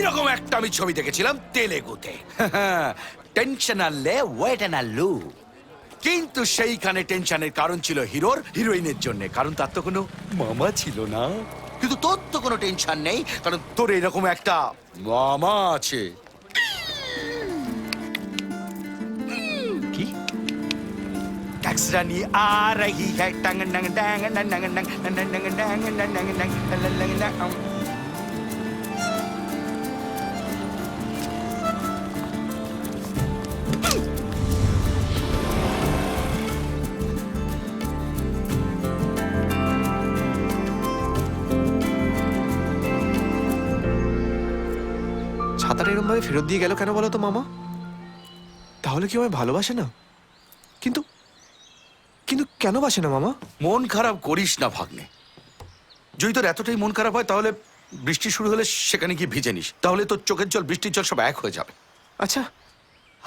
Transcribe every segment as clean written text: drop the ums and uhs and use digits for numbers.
এইরকম একটা আমি ছবি দেখেছিলাম তেলেগুতে। টেনশন আনলে ওয়েট অ্যান্ড আলু। কিন্তু সেইখানে টেনশনের কারণ ছিল হিরোর হিরোইনের জন্য, কারণ তার তো কোনো মামা ছিল না। কিন্তু তোর তো কোনো টেনশন নেই, কারণ তোর এরকম একটা মামা আছে। কি? टैक्सरा नी आ रही है टंग टंग टंग टंग टंग टंग टंग टंग टंग टंग टंग। ছাতাটা এরকম ভাবে ফেরত দিয়ে গেল কেন বলো তো মামা? তাহলে কি আমায় ভালোবাসে না? কিন্তু কিন্তু কেন বাসে না মামা? মন খারাপ করিস না ভাগ্নে। যদি তোর এতটাই মন খারাপ হয় তাহলে বৃষ্টি শুরু হলে সেখানে গিয়ে ভিজে নিস, তাহলে তোর চোখের জল বৃষ্টির জল সব এক হয়ে যাবে। আচ্ছা,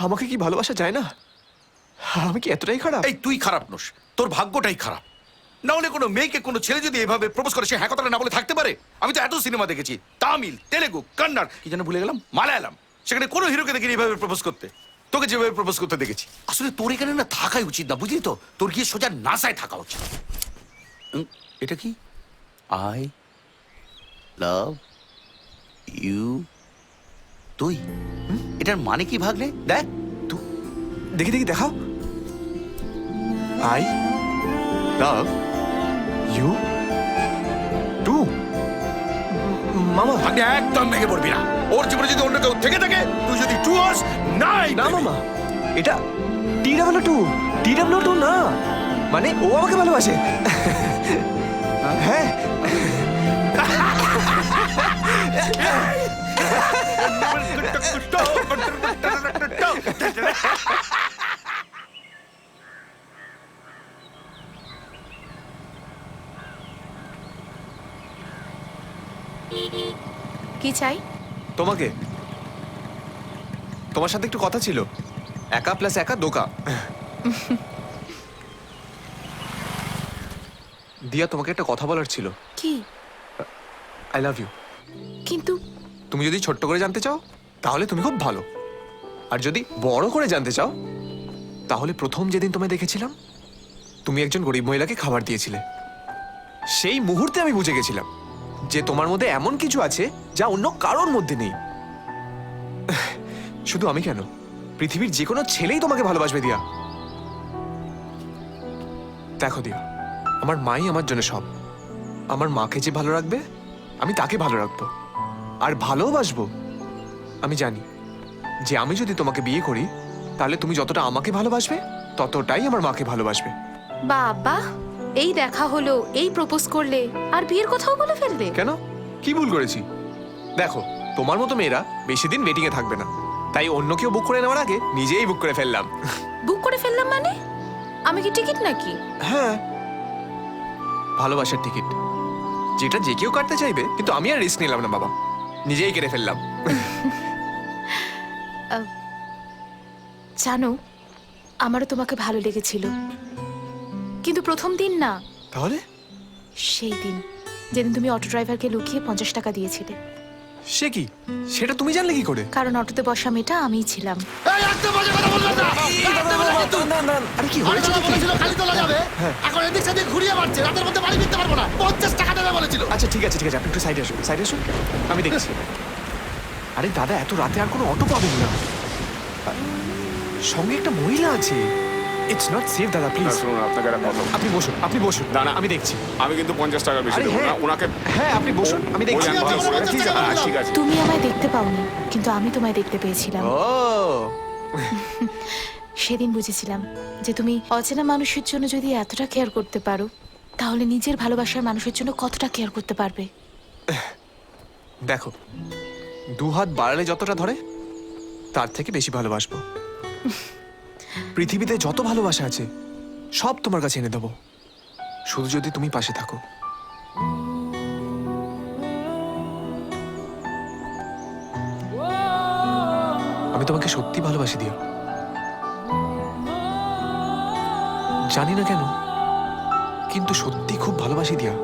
আমাকে কি ভালোবাসা যায় না? আমি কি এতটাই খারাপ? এই তুই খারাপ নোস, তোর ভাগ্যটাই খারাপ। না হলে কোনো মেয়েকে কোনো ছেলে যদি এভাবে প্রপোজ করে সে হ্যাঁ কথাটা না বলে থাকতে পারে? আমি তো এত সিনেমা দেখেছি, তামিল, তেলেগু, কন্নড়, কি যেন ভুলে গেলাম, মালায়ালাম, সেখানে কোনো হিরোকে দেখিনি এভাবে প্রপোজ করতে। তোকে যেভাবে প্রপোজ করতে দেখেছি। আসলে তোর এখানে না থাকাই উচিত না, বুঝলি তো? তোর গিয়ে সোজা নাসায় থাকা উচিত। এটা কি? I love you. তুই? এটার মানে কি ভাগ্নে? দেখ দেখি দেখি দেখাও। I love you too. মামা ভাগ্নে একদম ভেঙে পড়বি না। ওর জীবনে যদি অন্য কেউ থেকে থাকে, তুই যদি টু হস, নাই না মামা, এটা TW2 TW2 না, মানে ও আমাকে ভালোবাসে। হ্যাঁ কি চাই? তোমাকে, তোমার সাথে একটু কথা ছিল। একা প্লাস একা দোকা। দিয়া, তোমাকে একটা কথা বলার ছিল। কি? I love you. কিন্তু তুমি যদি ছোট্ট করে জানতে চাও তাহলে তুমি খুব ভালো, আর যদি বড় করে জানতে চাও তাহলে প্রথম যেদিন তোমায় দেখেছিলাম তুমি একজন গরিব মহিলাকে খাবার দিয়েছিলে। সেই মুহূর্তে আমি বুঝে গেছিলাম যে তোমার মধ্যে এমন কিছু আছে যা অন্য কারোর মধ্যে নেই। শুধু আমি কেন, পৃথিবীর যে কোনো ছেলেই তোমাকে ভালোবাসবে দিয়া। দেখো দিয়া, আমার মাই আমার জন্য সব। আমার মাকে যে ভালো রাখবে আমি তাকে ভালো রাখবো, আর ভালোবাসবো। আমি জানি যে আমি যদি তোমাকে বিয়ে করি তাহলে তুমি যতটা আমাকে ভালোবাসবে ততটাই আমার মাকে ভালোবাসবে। বাবা, এই দেখা হলো, এই প্রপোজ করলে, আর বিয়ের কথাও বলে ফেললে। কেন, কি ভুল করেছি? দেখো, তোমার মতো মেয়েরা বেশি দিন ওয়েটিং এ থাকবে না, তাই অন্য কেউ বুক করে নেওয়ার আগে নিজেই বুক করে ফেললাম। বুক করে ফেললাম মানে? আমি কি টিকিট নাকি? হ্যাঁ, ভালোবাসার টিকিট, যেটা যে কেউ কাটতে চাইবে, কিন্তু আমি আর রিস্ক নিলাম না বাবা, নিজেই কেটে ফেললাম। জানো, আমারও তোমাকে ভালো লেগেছিল, কিন্তু প্রথম দিন না, তাহলে সেই দিন যেদিন তুমি অটো ড্রাইভারকে লুকিয়ে 50 টাকা দিয়েছিলে। সে কি, সেটা তুমি জানলে কি করে? কারণ অটোতে বসা মেয়েটা আমিই ছিলাম। এই একদম বাজে কথা বলবেন না। আরে কি হয়েছে? বলেছিল খালি তোলা যাবে, এখন এদিক সেদিক ঘুরিয়ে মারছে। রাতের মধ্যে বাড়ি ফিরতে পারবো না, 50 টাকা দেবে বলেছিল। আচ্ছা ঠিক আছে ঠিক আছে, আপনি একটু সাইডে আসুন, সাইডে আসুন, আমি দেখছি। আরে দাদা, এত রাতে আর কোনো অটো পাবেন না, সঙ্গে একটা মহিলা আছে। ইটস নট সেফ দাদা, প্লিজ। শুনুন, আপনাকে একটা কথা বলি। আপনি বসুন দাঁড়া। আমি দেখছি। আমি কিন্তু 50 টাকা বেশি আরে দেবো না হ্যাঁ, ওনাকে। হ্যাঁ আপনি বসুন, আমি দেখছি। বললেন ভালো করে। ঠিক আছে, ঠিক আছে। তুমি আমায় দেখতে পাওনি, কিন্তু আমি তোমায় দেখতে পেয়েছিলাম। ও সেদিন বুঝেছিলাম যে তুমি অচেনা মানুষের জন্য যদি এতটা কেয়ার করতে পারো, তাহলে নিজের ভালোবাসার মানুষের জন্য কতটা কেয়ার করতে পারবে। দেখো, দু হাত বাড়ালে যতটা ধরে তার থেকে বেশি ভালোবাসবো। পৃথিবীতে যত ভালোবাসা আছে সব তোমার কাছে এনে দেবো, শুধু যদি তুমি পাশে থাকো। আমি তোমাকে সত্যি ভালোবাসি দিয়া, জানি না কেন, কিন্তু সত্যি খুব ভালোবাসি দিয়া।